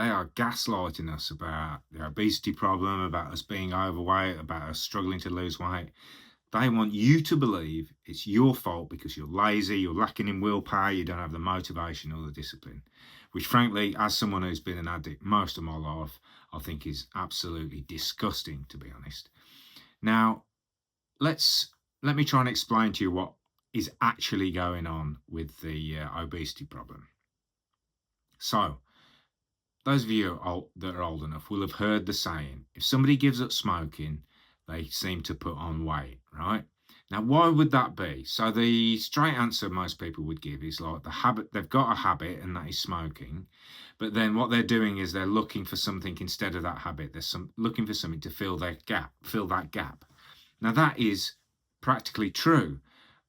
They are gaslighting us about the obesity problem, about us being overweight, about us struggling to lose weight. They want you to believe it's your fault because you're lazy, you're lacking in willpower, you don't have the motivation or the discipline, which frankly, as someone who's been an addict most of my life, I think is absolutely disgusting, to be honest. Now, let me try and explain to you what is actually going on with the obesity problem. So, those of you that are old enough will have heard the saying, if somebody gives up smoking, they seem to put on weight, right? Now, why would that be? So the straight answer most people would give is like the habit, they've got a habit and that is smoking. But then what they're doing is they're looking for something instead of that habit. They're looking for something to fill that gap. Now that is practically true.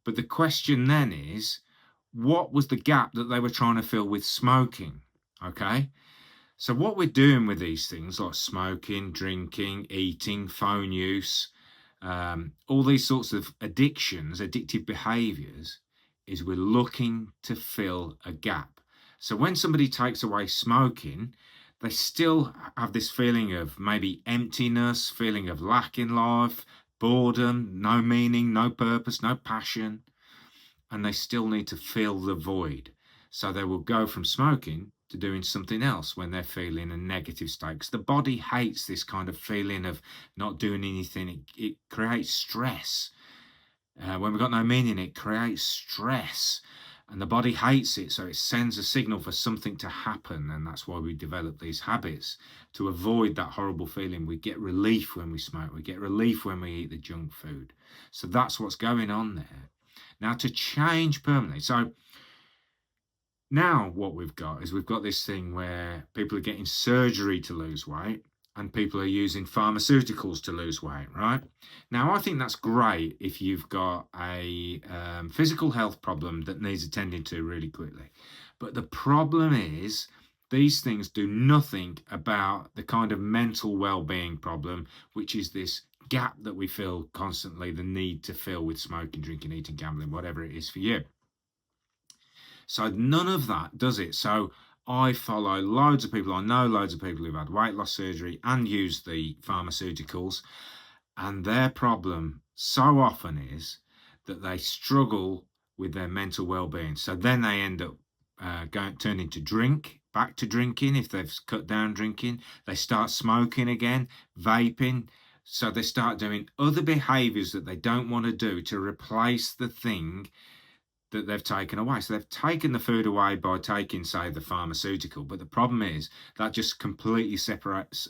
But the question then is, what was the gap that they were trying to fill with smoking? Okay. So what we're doing with these things like smoking, drinking, eating, phone use, all these sorts of addictions, addictive behaviors, is we're looking to fill a gap. So when somebody takes away smoking, they still have this feeling of maybe emptiness, feeling of lack in life, boredom, no meaning, no purpose, no passion, and they still need to fill the void. So they will go from smoking to doing something else when they're feeling a negative state. Because the body hates this kind of feeling of not doing anything. It creates stress. When we've got no meaning, it creates stress. And the body hates it, so it sends a signal for something to happen. And that's why we develop these habits, to avoid that horrible feeling. We get relief when we smoke. We get relief when we eat the junk food. So that's what's going on there. Now, to change permanently. So now what we've got is we've got this thing where people are getting surgery to lose weight and people are using pharmaceuticals to lose weight, right? Now, I think that's great if you've got a physical health problem that needs attending to really quickly. But the problem is these things do nothing about the kind of mental well-being problem, which is this gap that we feel constantly, the need to fill with smoking, drinking, eating, gambling, whatever it is for you. So none of that does it. So I follow loads of people. I know loads of people who've had weight loss surgery and used the pharmaceuticals. And their problem so often is that they struggle with their mental well-being. So then they end up turning to back to drinking if they've cut down drinking. They start smoking again, vaping. So they start doing other behaviors that they don't want to do to replace the thing that they've taken away. So they've taken the food away by taking, say, the pharmaceutical. But the problem is that just completely suppresses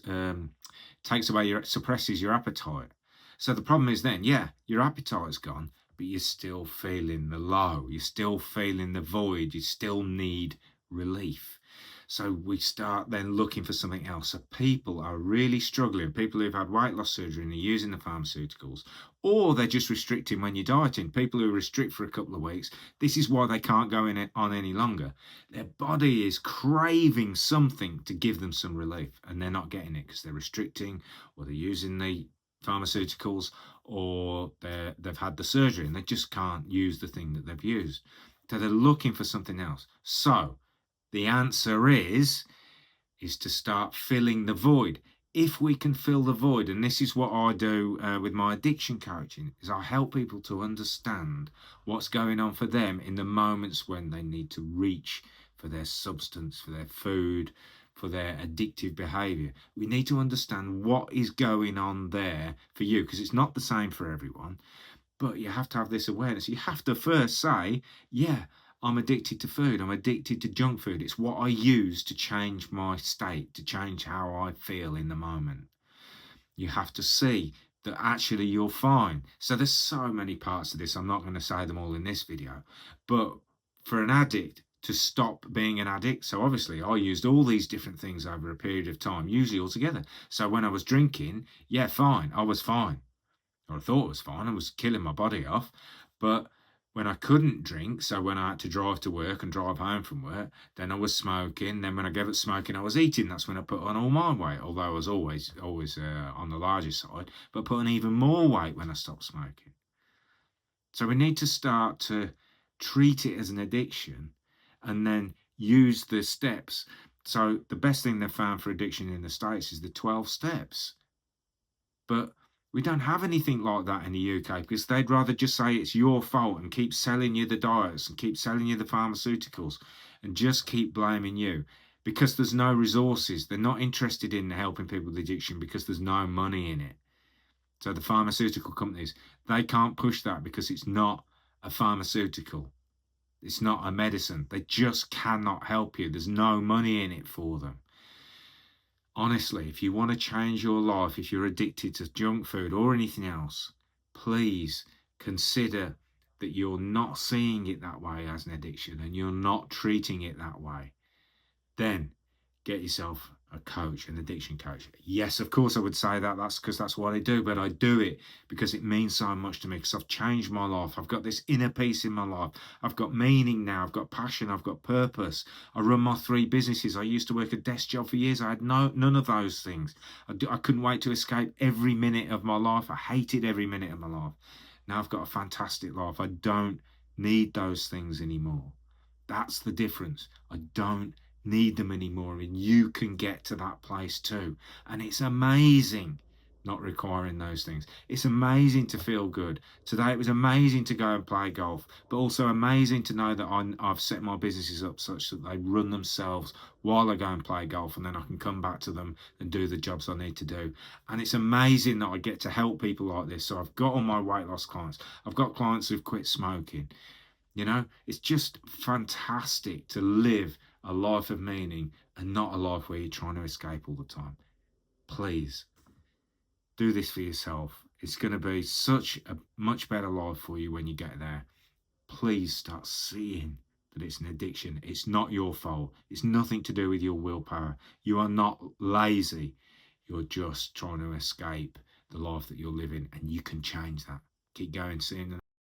your appetite. So the problem is then, yeah, your appetite's gone, but you're still feeling the low. You're still feeling the void. You still need relief. So we start then looking for something else. So people are really struggling. People who've had weight loss surgery and are using the pharmaceuticals, or they're just restricting when you're dieting. People who restrict for a couple of weeks, this is why they can't go on any longer. Their body is craving something to give them some relief, and they're not getting it because they're restricting, or they're using the pharmaceuticals, or they've had the surgery and they just can't use the thing that they've used. So they're looking for something else. So the answer is to start filling the void. If we can fill the void, and this is what I do with my addiction coaching, is I help people to understand what's going on for them in the moments when they need to reach for their substance, for their food, for their addictive behavior. We need to understand what is going on there for you, because it's not the same for everyone. But you have to have this awareness. You have to first say, yeah, I'm addicted to food. I'm addicted to junk food. It's what I use to change my state, to change how I feel in the moment. You have to see that actually you're fine. So there's so many parts of this. I'm not going to say them all in this video. But for an addict to stop being an addict, so obviously I used all these different things over a period of time, usually all together. So when I was drinking, yeah, fine. I was fine. Or I thought it was fine. I was killing my body off. But when I couldn't drink, so when I had to drive to work and drive home from work, then I was smoking. Then when I gave up smoking, I was eating. That's when I put on all my weight, although I was always on the larger side, but put on even more weight when I stopped smoking. So we need to start to treat it as an addiction and then use the steps. So the best thing they've found for addiction in the States is the 12 steps. But we don't have anything like that in the UK because they'd rather just say it's your fault and keep selling you the diets and keep selling you the pharmaceuticals and just keep blaming you because there's no resources. They're not interested in helping people with addiction because there's no money in it. So the pharmaceutical companies, they can't push that because it's not a pharmaceutical. It's not a medicine. They just cannot help you. There's no money in it for them. Honestly, if you want to change your life, if you're addicted to junk food or anything else, please consider that you're not seeing it that way as an addiction and you're not treating it that way. Then get yourself a coach, an addiction coach. Yes, of course I would say that. That's because that's what I do, but I do it because it means so much to me because I've changed my life. I've got this inner peace in my life. I've got meaning now. I've got passion. I've got purpose. I run my 3 businesses. I used to work a desk job for years. I had none of those things. I couldn't wait to escape every minute of my life. I hated every minute of my life. Now I've got a fantastic life. I don't need those things anymore. That's the difference. I don't need them anymore, and you can get to that place too. And it's amazing not requiring those things. It's amazing to feel good. Today it was amazing to go and play golf, but also amazing to know that I've set my businesses up such that they run themselves while I go and play golf, and then I can come back to them and do the jobs I need to do. And it's amazing that I get to help people like this. So I've got all my weight loss clients. I've got clients who've quit smoking. It's just fantastic to live a life of meaning and not a life where you're trying to escape all the time. Please do this for yourself. It's going to be such a much better life for you when you get there. Please start seeing that it's an addiction. It's not your fault. It's nothing to do with your willpower. You are not lazy. You're just trying to escape the life that you're living, and you can change that. Keep going. See you in the